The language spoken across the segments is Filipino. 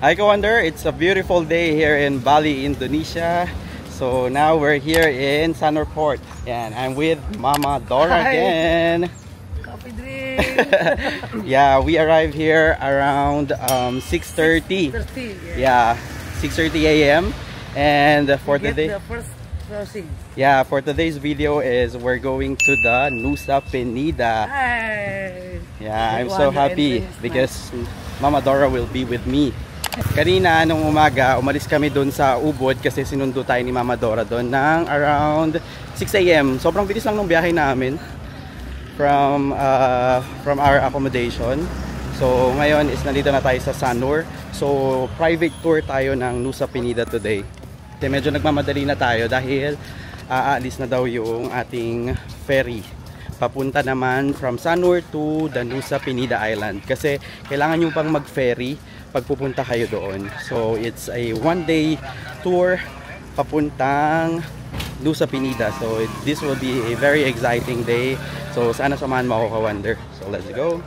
Hi Kawander, it's a beautiful day here in Bali, Indonesia. So now we're here in Sanur Port and I'm with Mama Dora again. Coffee drink. Yeah, we arrived here around 6:30. 6:30, yeah, 6:30 a.m. And for today, the first crossing. Yeah, for today's video is we're going to the Nusa Penida. Hi. Yeah, I'm so happy because Mama Dora will be with me. Kanina nung umaga, umalis kami doon sa Ubod kasi sinundo tayo ni Mama Dora doon ng around 6 a.m. Sobrang bilis lang ng biyahe namin from our accommodation. So ngayon is nandito na tayo sa Sanur. So private tour tayo ng Nusa Penida today. Kasi medyo nagmamadali na tayo dahil aalis na daw yung ating ferry. Papunta naman from Sanur to the Nusa Penida Island. Kasi kailangan nyo pang mag-ferry pag pupunta kayo doon. So it's a one-day tour papuntang Nusa Penida. So this will be a very exciting day. So sana samahan mo ako, Kawander. So let's go.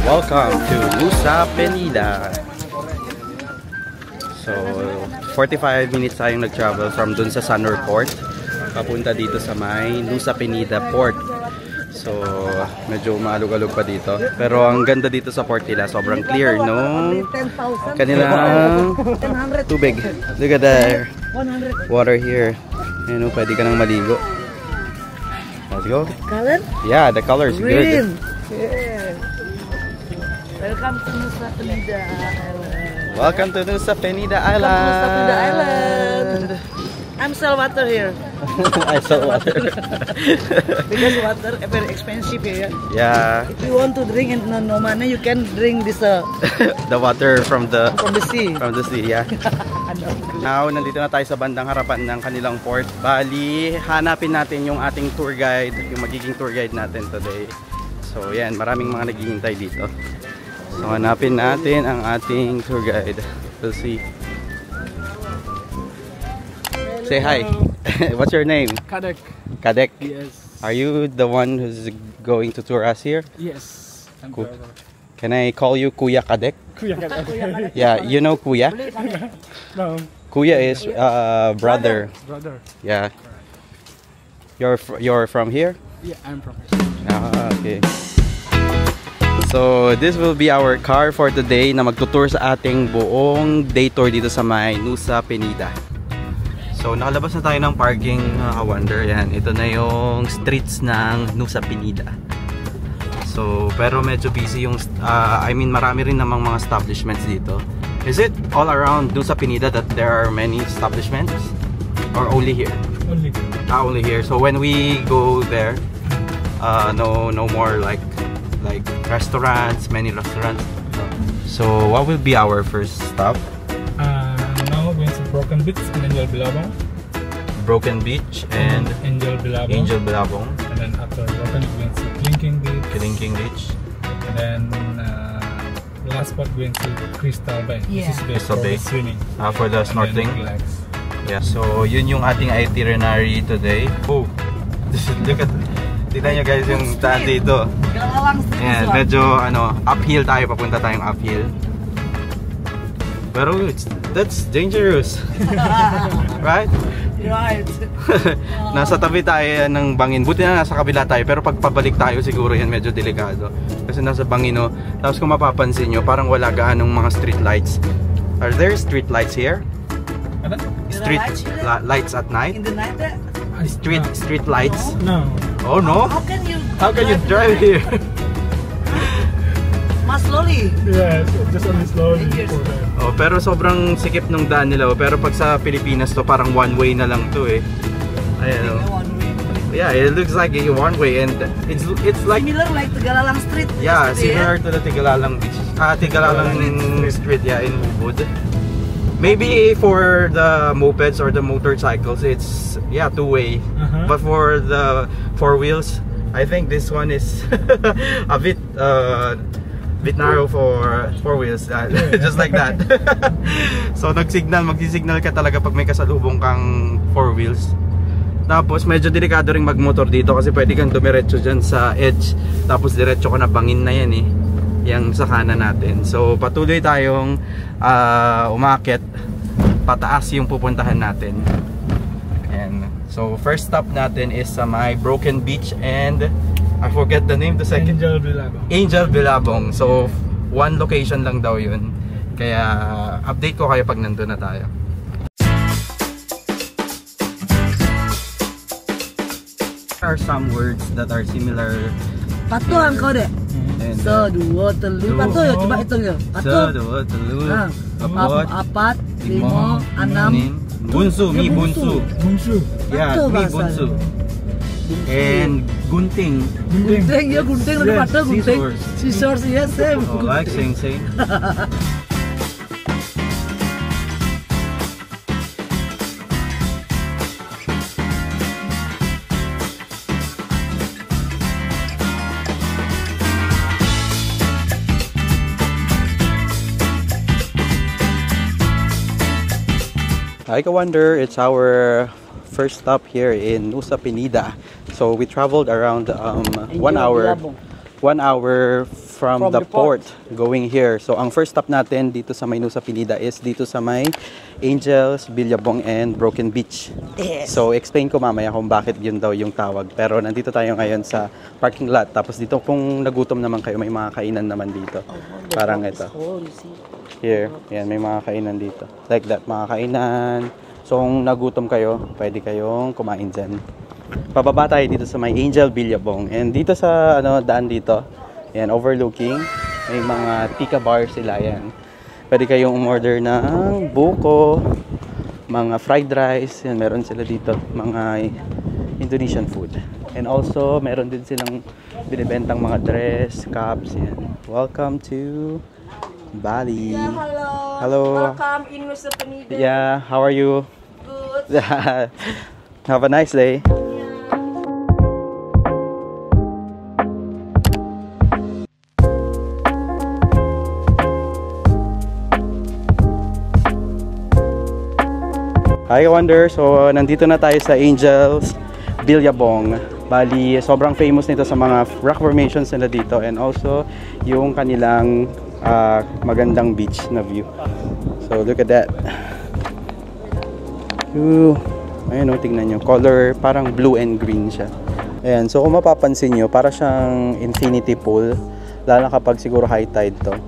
Welcome to Nusa Penida. So 45 minutes tayong nag-travel from dun sa Sanur Port papunta dito sa may Nusa Penida Port. So medyo maalog-alog pa dito, pero ang ganda dito sa port nila, sobrang clear nung kanilang tubig. Look at the water here. Ano, pwede ka nang maligo. Let's go. Color? Yeah, the color is good. Yeah. Welcome to Nusa Penida Island. Welcome to Nusa Penida Island. Nusa Penida Island. I'm sell water here. I sell water. Because water is very expensive here. Yeah. If you want to drink and no money, you can drink this the water from the sea. From the sea, yeah. Now, nandito na tayo sa bandang harapan ng kanilang port. Bali, hanapin natin yung ating tour guide, yung magiging tour guide natin today. So, yan, maraming mga naghihintay dito. So, hanapin natin ang ating tour guide. We'll see. Say hi. What's your name? Kadek. Kadek? Yes. Are you the one who's going to tour us here? Yes. I'm Cool. Can I call you Kuya Kadek? Kuya Kadek. Yeah, you know Kuya? No. Kuya is brother. Brother. Yeah. You're from here? Yeah, I'm from. Ah, okay. So this will be our car for today na magtutour sa ating buong day tour dito sa may Nusa Penida. So nakalabas na tayo ng parking, Kawander. Yan, ito na yung streets ng Nusa Penida. So pero medyo busy yung I mean marami rin namang mga establishments dito. Is it all around Nusa Penida that there are many establishments or only here? Only. Only here. So when we go there, no more like restaurants, many restaurants. So what will be our first stop? Now we're going to Broken Beach and Angel Bilabong. Broken Beach and Angel Bilabong. Angel Bilabong. And then after Broken Beach, we're going to Clinking Beach. Clinking Beach. And then last spot we're going to Crystal Bay. Yeah. This is Crystal for Bay. the swimming. For the snorkeling. Relax. Yeah. So yun yung ating itinerary today. Oh, look at. Tignan nyo guys yung daan dito. Ayan, medyo uphill tayo, papunta tayong uphill. Pero that's dangerous. Right? Right. Nasa tabi tayo ng bangin. Buti na nasa kabila tayo, pero pag pabalik tayo siguro yan medyo delikado. Kasi nasa bangin, no. Tapos kung mapapansin nyo, parang wala gaanong mga street lights. Are there street lights here? Ano? Street lights at night? In the night? Street lights? No. Oh no? How can you drive here? Mas slowly. Yes, just only slowly. Oh, pero sobrang sikip nung daan nila. Pero pag sa Pilipinas to, parang one way na lang to eh. Ayan oh. Yeah, it looks like a one way and it's like similar like Tegalalang Street. Yeah, similar to the Tegalalang Beach. Tegalalang Street, yeah, in Ubud. Maybe for the mopeds or the motorcycles, it's yeah, two-way. But for the four wheels, I think this one is a bit narrow for four wheels. Just like that. So magsi-signal ka talaga pag may kasalubong kang four wheels. Tapos medyo delikado ring magmotor dito kasi pwede kang dumiretso dyan sa edge. Tapos diretso ko na bangin na yan eh, yung sa kanan natin. So patuloy tayong umakyat pataas yung pupuntahan natin. And so first stop natin is sa may Broken Beach and I forget the name, the second, Angel Bilabong. Angel Bilabong. So one location lang daw yun. Kaya update ko kayo pag nandun na tayo. There are some words that are similar. Patuh engkau deh. Sedua telu. Patuh ya, coba hitung ya. Patuh. Sedua telu. Empat, lima, enam. Bunsu, mi bunsu. Bungsu. Ya, mi bunsu. And gunting. Gunting ya, gunting lebih patuh gunting. Scissors ya, same. Oh, like sing. Hi Ka-Wonder, it's our first stop here in Nusa Penida. So we traveled around 1 hour from the port going here. So ang first stop natin dito sa may Nusa Penida is dito sa may Angels, Bilabong and Broken Beach. Yes. So explain ko mamaya kung bakit yun daw yung tawag. Pero nandito tayo ngayon sa parking lot. Tapos dito kung nagutom naman kayo, may mga kainan naman dito. Parang ito. Here, yan, may mga kainan dito. Like that, mga kainan. So, kung nagutom kayo, pwede kayong kumain dyan. Pababa tayo dito sa may Angel Bilabong. And dito sa daan dito, yan, overlooking, may mga tika bar sila, yan. Pwede kayong umorder ng buko, mga fried rice, yan, meron sila dito, mga Indonesian food. And also, meron din silang binibentang mga dress, cups, yan. Welcome to Bali. Yeah, hello. Hello. Welcome in Nusa Penida. Yeah, how are you? Good. Have a nice day. Hi Wonder, so nandito na tayo sa Angels Bilabong. Bali, sobrang famous nito sa mga rock formations nila dito and also yung kanilang magandang beach na view. So look at that. Ooh, ayun o, tingnan nyo. Color parang blue and green siya. Ayan, so kung mapapansin nyo, para siyang infinity pool. Lalo kapag siguro high tide to.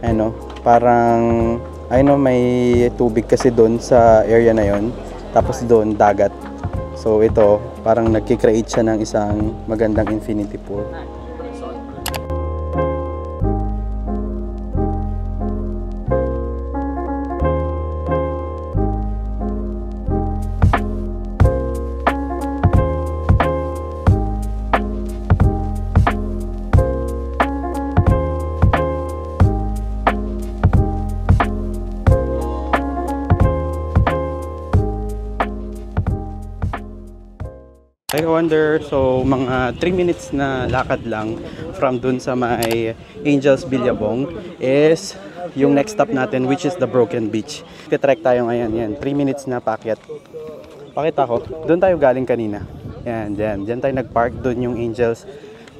Ayun o, parang ayun o, may tubig kasi doon sa area na yon. Tapos doon, dagat. So ito, parang nagkikreate siya ng isang magandang infinity pool. I wonder, so mga 3 minutes na lakad lang from dun sa may Angels Bilabong is yung next stop natin, which is the Broken Beach. Titrek tayo ngayon, yan, 3 minutes na paakyat. Pakita ko, dun tayo galing kanina. Yan, dyan tayo nagpark, dun yung Angels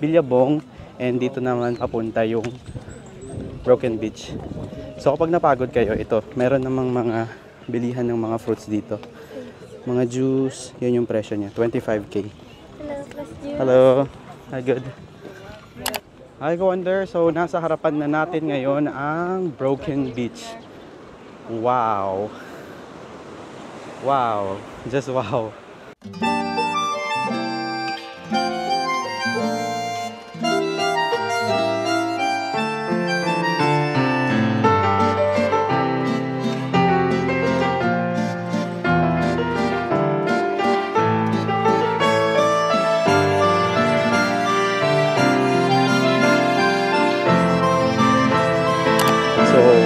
Bilabong, and dito naman papunta yung Broken Beach. So kapag napagod kayo, ito, meron namang mga bilihan ng mga fruits dito. Mga juice, yan yung presyo niya, 25k. Hello, hi, good. Hi, Wonder. So, nasa harapan na natin ngayon ang Broken Beach. Wow. Wow. Just wow.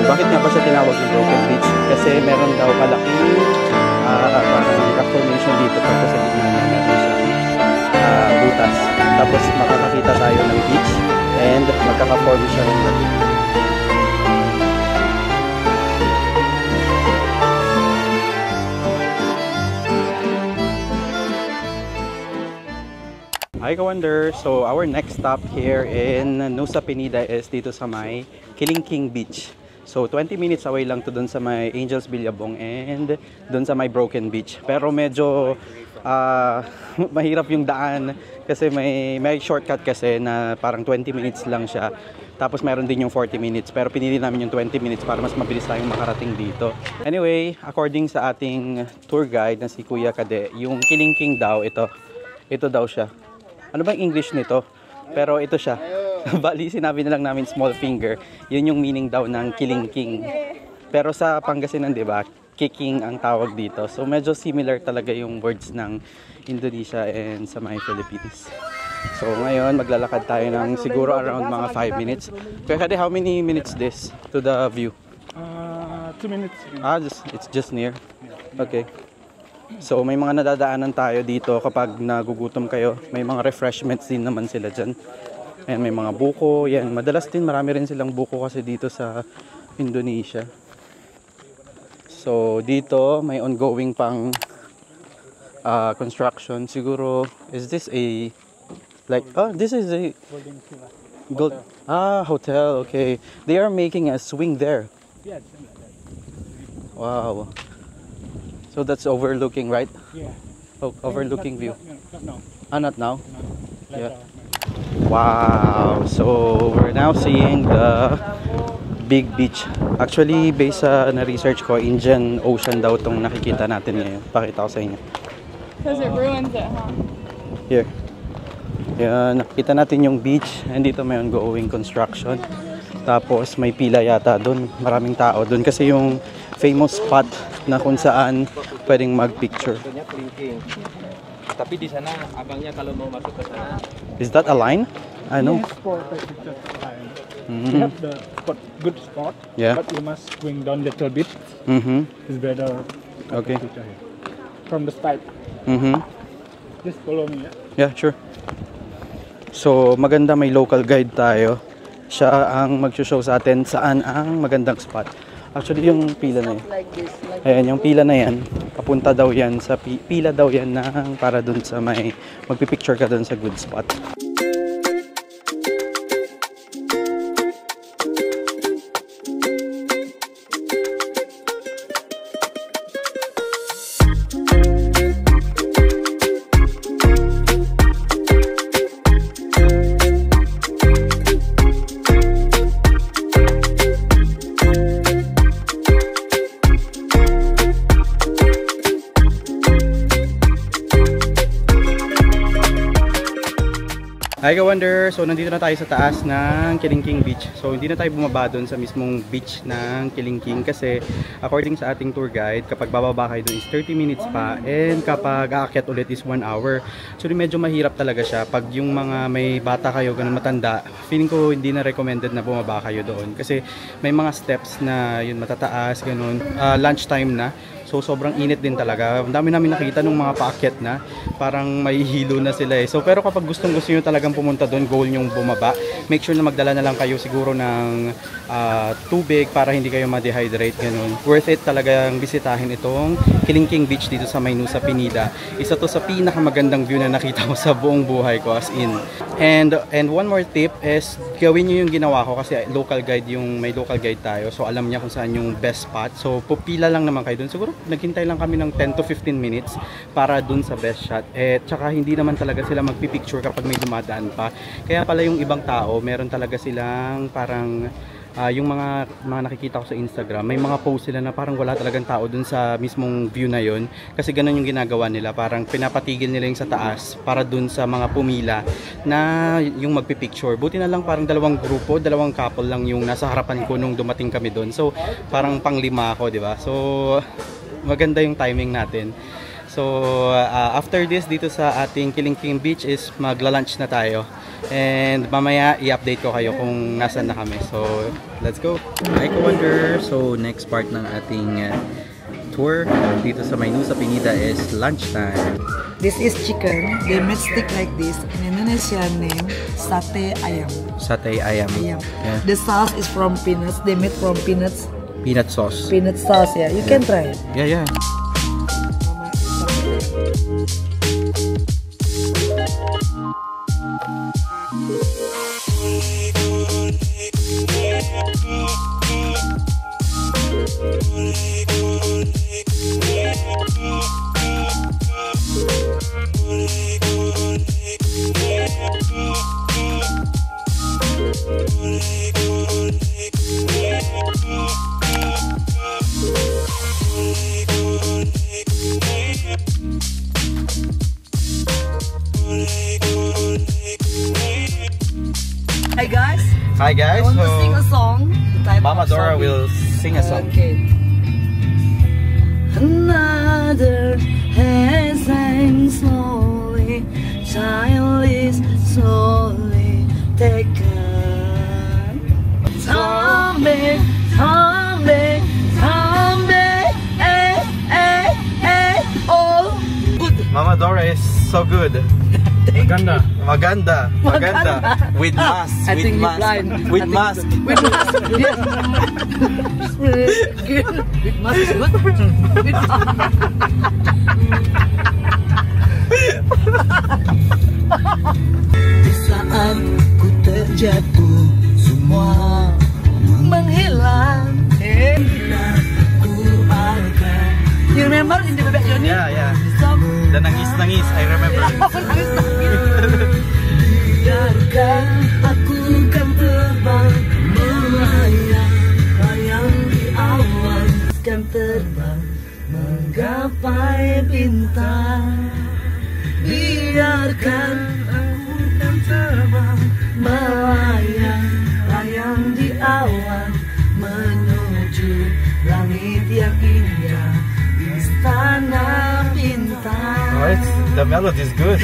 Bakit nga ba siya tinawag ng Broken Beach? Kasi kasi meron daw malaking parang rock formation dito tapos sa gitna niya meron siyang butas. Tapos makakakita tayo ng beach and magkaka-form siya ng lagoon. Hi Ka-Wonder! So our next stop here in Nusa Penida is dito sa may Kilingking Beach. So 20 minutes away lang to dun sa may Angels Billabong and dun sa may Broken Beach. Pero medyo mahirap yung daan kasi may shortcut kasi na parang 20 minutes lang siya. Tapos meron din yung 40 minutes pero pinili namin yung 20 minutes para mas mabilis tayong makarating dito. Anyway, according sa ating tour guide na si Kuya Kade, yung Kilingking daw, ito daw siya. Ano ba yung English nito? Pero ito siya. Bali, sinabi na lang namin small finger. Yun yung meaning daw ng Kilingking. Pero sa Pangasinan, di ba? Kicking ang tawag dito. So medyo similar talaga yung words ng Indonesia and sa mga Philippines. So ngayon, maglalakad tayo ng siguro around mga 5 minutes. Kaya Kade, how many minutes this to the view? 2 minutes. It's just near. Okay. So may mga nadadaanan tayo dito kapag nagugutom kayo. May mga refreshments din naman sila dyan. Ayan, may mga buko. Yan, madalas din marami rin silang buko kasi dito sa Indonesia. So dito may ongoing pang construction. Siguro, is this a this is a hotel. Okay, they are making a swing there. Yeah. Wow. So that's overlooking, right? Yeah. Oh, overlooking view. Not now. Not now? No. Yeah. Wow. So we're now seeing the big beach. Actually, based sa na-research ko, Indian Ocean daw itong nakikita natin ngayon. Pakita ko sa inyo. Because it ruins it, huh? Here. Yan, nakita natin yung beach. And dito may ongoing construction. Tapos may pila yata doon. Maraming tao doon kasi yung famous spot na kung saan pwedeng mag-picture. Tapi di sana abangnya kalau mau masuk ke sana. Is that a line? I know. Yes, for picture time. We have the good spot, Yeah. but you must swing down a little bit. It's better. Okay. Picture here. From the start. Just follow me. Yeah, sure. So, maganda may local guide tayo. Siya ang mag-show sa atin saan ang magandang spot. Actually, yung pila na yan. Ayan, yung pila na yan. Papunta daw yan sa pila daw yan ng para dun sa may magpipicture ka dun sa good spot. Hi Ka-Wonder! So nandito na tayo sa taas ng Kilingking Beach. So hindi na tayo bumaba doon sa mismong beach ng Kilingking kasi according sa ating tour guide, kapag bababa kayo doon is 30 minutes pa and kapag aakyat ulit is 1 hour. So medyo mahirap talaga siya. Pag yung mga may bata kayo, ganun matanda, feeling ko hindi na recommended na bumaba kayo doon kasi may mga steps na yun matataas, ganun. Lunchtime na. So sobrang init din talaga. Ang dami namin nakita nung mga paakyat na. Parang may hilo na sila eh. So pero kapag gusto nyo talagang pumunta doon, goal nyong bumaba, make sure na magdala na lang kayo siguro ng tubig para hindi kayo ma-dehydrate, ganun. Worth it talagang bisitahin itong Kilingking Beach dito sa Nusa Penida. Isa to sa pinakamagandang view na nakita ko sa buong buhay ko, as in. And one more tip is gawin nyo yung ginawa ko kasi local guide may local guide tayo. So alam niya kung saan yung best spot. So pupila lang naman kayo doon. Siguro naghintay lang kami ng 10 to 15 minutes para dun sa best shot. Tsaka hindi naman talaga sila magpipicture kapag may dumadaan pa. Kaya pala yung ibang tao, meron talaga silang parang yung mga nakikita ko sa Instagram, may mga post sila na parang wala talagang tao dun sa mismong view na yon. Kasi ganun yung ginagawa nila, parang pinapatigil nila yung sa taas para dun sa mga pumila na yung magpipicture. Buti na lang parang dalawang couple lang yung nasa harapan ko nung dumating kami dun. So parang panglima ako, di ba? So maganda yung timing natin. So after this dito sa ating Kilingking Beach is magla-lunch na tayo. And mamaya i-update ko kayo kung nasan na kami. So, let's go! Hi Ka-Wonder! So, next part ng ating tour dito sa Nusa Penida is lunchtime. This is chicken. They make stick like this. In Indonesian name, sate ayam. Sate ayam. Ayam. Yeah. The sauce is from peanuts. They made from peanuts. Peanut sauce. Peanut sauce, yeah. You can try it. Yeah, yeah. Hi guys. Hi guys. I want to sing a song. Mama Dora will sing a song. Okay. Another has sang slowly, child is slowly taken. Zombie, zombie, zombie, oh. Good. Mama Dora is so good. Maganda. Maganda. Maganda. With mask. I With think you're mask. blind. With mask. With mask. Yes. Good. With mask is good. With Di saat ku terjatuh, semua menghilang. Ku akan. You remember in the Bebek Johnny? Yeah, yeah. Song? The nangis-nangis, I remember. Biarkan aku kan terbang melayang di awan, kan terbang menggapai bintang. Biarkan aku kan terbang melayang di awan menuju langit yang indah, istana bintang. Oh, the melody is good.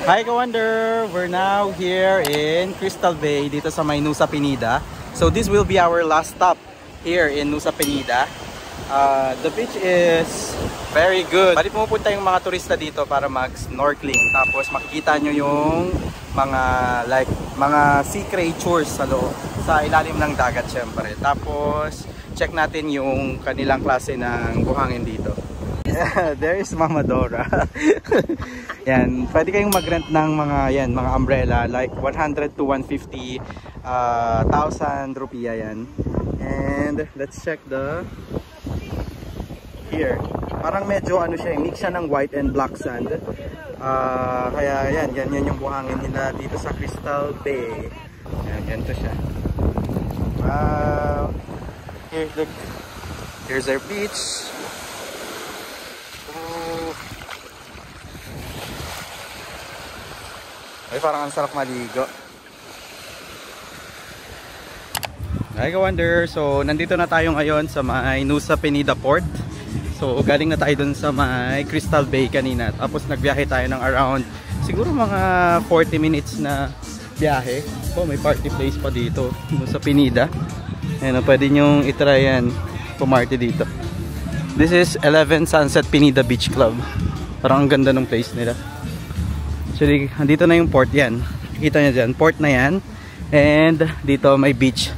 Hi Ka-Wonder! We're now here in Crystal Bay dito sa Nusa Penida. So this will be our last stop here in Nusa Penida. The beach is very good. Bali pumupunta yung mga turista dito para mag-snorkeling. Tapos makikita nyo yung mga sea creatures sa ilalim ng dagat syempre. Tapos check natin yung kanilang klase ng buhangin dito. There is Mama Dora. Yan, pwede kayong mag-rent ng mga umbrella like 100 to 150,000 rupiah yan. And let's check here. Parang medyo siya, mix siya ng white and black sand. Kaya ganyan yung buhangin nila dito sa Crystal Bay. Yan, ganito siya. Here's our beach. Ay, parang ang sarap maligo. Hi Ka-Wonder! So, nandito na tayo ngayon sa Nusa Penida Port. So, galing na tayo dun sa Crystal Bay kanina. Tapos nagbiyahe tayo ng around siguro mga 40 minutes na biyahe. So, may party place pa dito, Nusa Penida. Ayan, pwede nyong itry yan, pumarty dito. This is 11 Sunset Penida Beach Club. Parang ang ganda ng place nila. Actually, andito na yung port yan. Kita nyo dyan, port na yan. And dito may beach.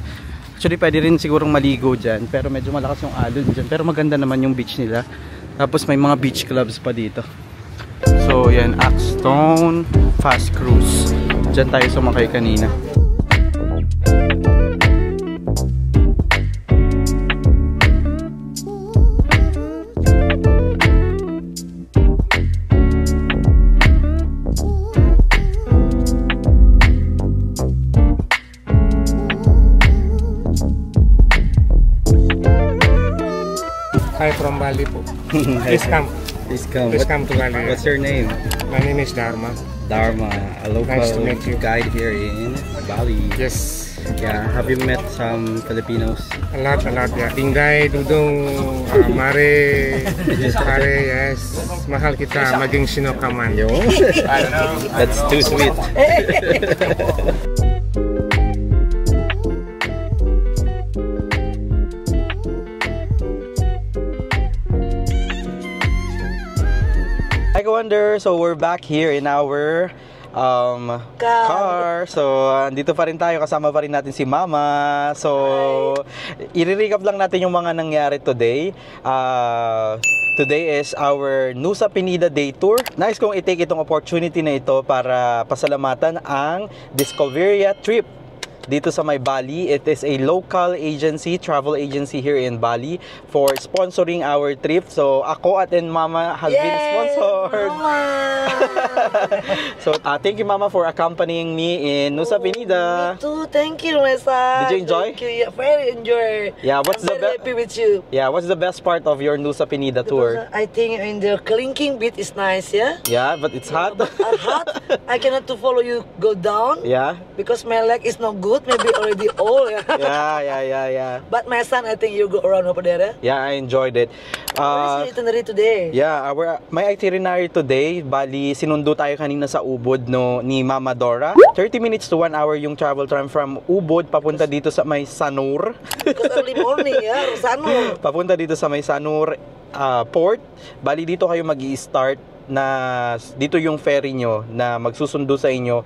Actually, pwede rin sigurong maligo dyan. Pero medyo malakas yung alon dyan. Pero maganda naman yung beach nila. Tapos may mga beach clubs pa dito. So, yan, Axstone Fast Cruise. Dyan tayo sumakay kanina. Hi from Bali po. Please come. Please come. Please come to Bali. What's your name? My name is Dharma. Dharma, a local Nice to meet you. guide here in Bali. Yes. Yeah, have you met some Filipinos? A lot, ya. Tingday, Dudong, Mare, Pare, yes. Mahal kita, maging sino ka man. Yo. That's too sweet. Hi, Wonder. So we're back here in our car. So andito pa rin tayo, kasama pa rin natin si Mama. So i-recap lang natin yung mga nangyari today. Today is our Nusa Penida Day Tour. Nice kong i-take itong opportunity na ito para pasalamatan ang Discoveria Trip dito sa may Bali. It is a local agency, travel agency here in Bali for sponsoring our trip. So ako at Mama has been sponsored. So thank you, Mama, for accompanying me in Nusa Penida. Me too. Thank you, my son. Did you enjoy? Thank you. Yeah, very enjoy. Yeah, what's I'm the very happy with you. Yeah, what's the best part of your Nusa Penida tour? I think in the clinking bit is nice, yeah? Yeah, but it's hot. But hot. I cannot to follow you go down. Yeah. Because my leg is not good. Maybe already old. Yeah. But my son, I think you go around over there. Yeah, I enjoyed it. What is your itinerary today? Yeah, my itinerary today, Bali, sinundo tayo kanina sa Ubod ni Mama Dora. 30 minutes to 1 hour yung travel time from Ubod papunta dito sa may Sanur. Because early morning, yeah, Sanur. Papunta dito sa may Sanur port. Bali, dito kayo mag-i-start na dito yung ferry nyo na magsusundo sa inyo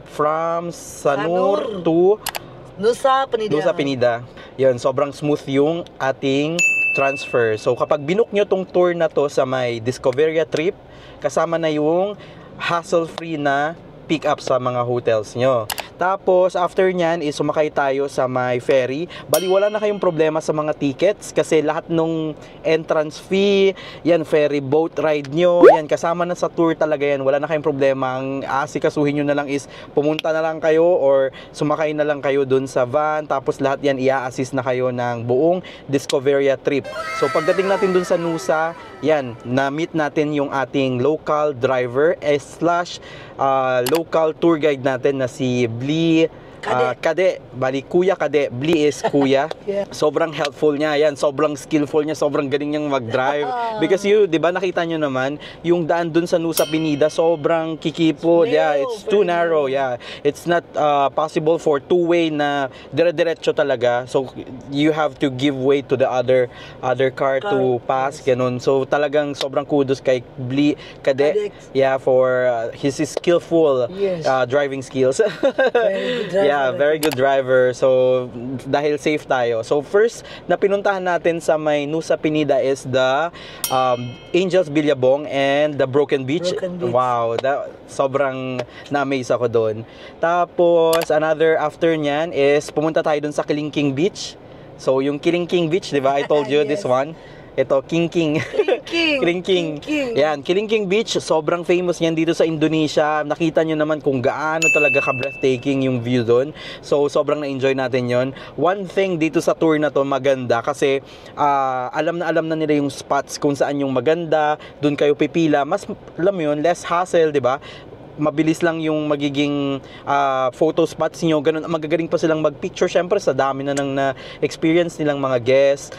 from Sanur to Nusa Penida. Yun, sobrang smooth yung ating transfer. So kapag binook nyo tong tour na to sa may Discoveria Trip, kasama na yung hassle-free na pick up sa mga hotels nyo. Tapos after nyan is sumakay tayo sa may ferry. Bali wala na kayong problema sa mga tickets kasi lahat nung entrance fee, yan, ferry boat ride nyo, yan, kasama na sa tour talaga yan. Wala na kayong problema. Ang aasikasuhin nyo na lang is pumunta na lang kayo or sumakay na lang kayo dun sa van. Tapos lahat yan i-assist na kayo ng buong Discoveria trip. So pagdating natin dun sa Nusa, yan, na-meet natin yung ating local driver slash local tour guide natin na si Bli Kade. Bali, Kuya Kade. Bli is Kuya. Yeah. Sobrang helpful niya. Yan, sobrang skillful niya. Sobrang galing niyang mag-drive. Because di ba nakita nyo naman, yung daan dun sa Nusa Penida, sobrang kikipod. Yeah, it's too narrow. Yeah, it's not possible for two-way na dire-diretso talaga. So, you have to give way to the other car to pass. Ganun. So, talagang sobrang kudos kay Bli Kade. Yeah, for his skillful driving skills. Very good driver. Yeah, very good driver. So, dahil safe tayo. So, first na pinuntahan natin sa may Nusa Penida is the Angels Billabong and the Broken Beach. Wow, sobrang na-amaze ako doon. Tapos, another after nyan is pumunta tayo doon sa Kilingking Beach. So, yung Kilingking Beach, di ba? I told you this one. Ito, Kilingking. Yan, Kilingking Beach, sobrang famous yan dito sa Indonesia. Nakita nyo naman kung gaano talaga ka-breathtaking yung view doon. So, sobrang na-enjoy natin yon. One thing dito sa tour na to, maganda kasi alam na nila yung spots kung saan yung maganda. Doon kayo pipila. Mas, alam mo yun, less hassle, di ba? Mabilis lang yung magiging photo spots nyo. Ganun, magagaling pa silang mag-picture. Syempre, sa dami na nang na-experience nilang mga guests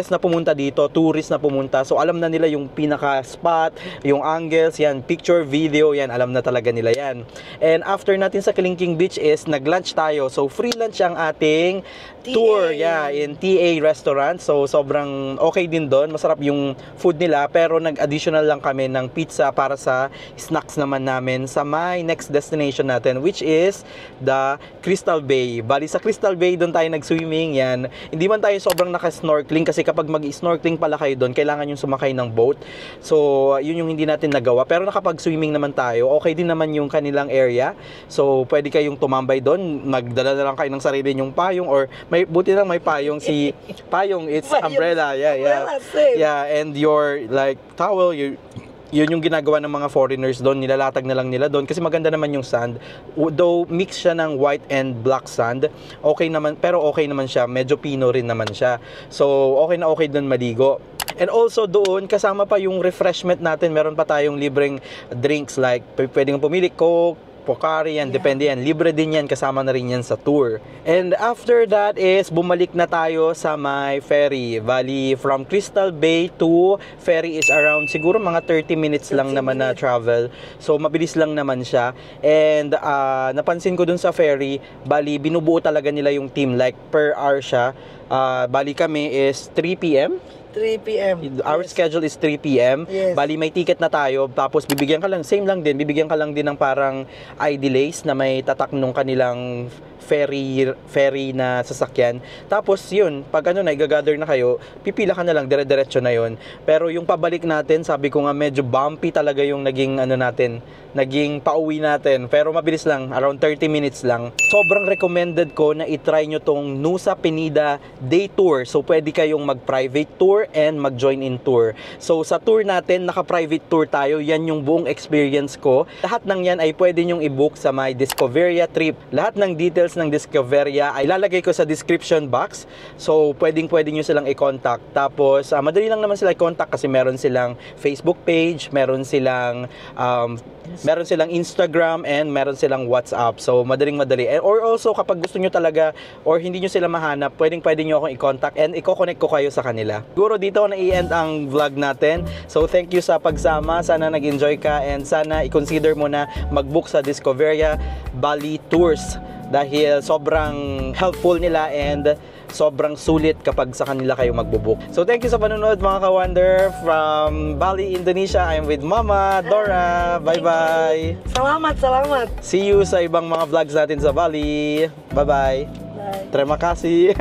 na pumunta dito, tourists na pumunta. So, alam na nila yung pinaka-spot, yung angles, yan, picture, video, yan, alam na talaga nila yan. And after natin sa Kilingking Beach is, nag-lunch tayo. So, free lunch ang ating tour, in TA restaurant. So, sobrang okay din doon. Masarap yung food nila, pero nag-additional lang kami ng pizza para sa snacks naman namin sa my next destination natin, which is the Crystal Bay. Bali, sa Crystal Bay, doon tayo nag-swimming, yan. Hindi man tayo sobrang naka-snorkeling kasi kapag mag-snorkeling pala kayo doon, kailangan yung sumakay ng boat. So, yun yung hindi natin nagawa. Pero nakapag-swimming naman tayo. Okay din naman yung kanilang area. So, pwede kayong tumambay doon. Magdala na lang kayo ng sarili nyong payong or buti lang may payong payong, it's umbrella. Yeah, and your like towel, yun yung ginagawa ng mga foreigners doon, nilalatag na lang nila doon kasi maganda naman yung sand. Though mix siya ng white and black sand, okay naman, pero okay naman siya, medyo pino rin naman siya. So, okay na okay doon maligo. And also doon, kasama pa yung refreshment natin, meron pa tayong libreng drinks like pwedeng pumili Coke, Pocari yan, depende yan. Libre din yan, kasama na rin yan sa tour. And after that is, bumalik na tayo sa may ferry. Bali, from Crystal Bay to ferry is around siguro mga 30 minutes lang naman na travel. So, mabilis lang naman siya. And napansin ko dun sa ferry, bali, binubuo talaga nila yung team. Like, per hour siya. Bali kami is 3 p.m. 3 p.m. Our schedule is 3 p.m. Yes. Bali may ticket na tayo, tapos bibigyan ka lang, same lang din, bibigyan ka lang din ng parang ID lace na may tatak nung kanilang ferry na sasakyan. Tapos yun, pag ano na, igagather na kayo, pipila ka na lang, dire-diretso na yun. Pero yung pabalik natin, sabi ko nga medyo bumpy talaga yung naging ano natin, naging pauwi natin. Pero mabilis lang, around 30 minutes lang. Sobrang recommended ko na itry nyo tong Nusa Penida Day Tour. So pwede kayong mag-private tour and mag-join in tour. So sa tour natin, naka-private tour tayo. Yan yung buong experience ko. Lahat ng yan ay pwede nyong i-book sa my Discoveria trip. Lahat ng details ng Discoveria ay lalagay ko sa description box. So pwede nyo silang i-contact. Tapos madali lang naman sila i-contact kasi meron silang Facebook page, meron silang Instagram, and meron silang WhatsApp. So madaling-madali. Or also kapag gusto nyo talaga or hindi nyo sila mahanap, pwede nyo akong i-contact and i-connect ko kayo sa kanila. Siguro dito na i-end ang vlog natin. So thank you sa pagsama. Sana nag-enjoy ka and sana i-consider mo na mag-book sa Discoveria Bali Tours dahil sobrang helpful nila and sobrang sulit kapag sa kanila kayo magbo-book. So thank you sa panonood mga ka-wonder from Bali, Indonesia. I'm with Mama Dora. Bye-bye. Salamat. See you sa ibang mga vlogs natin sa Bali. Bye-bye. Bye. Terima kasih.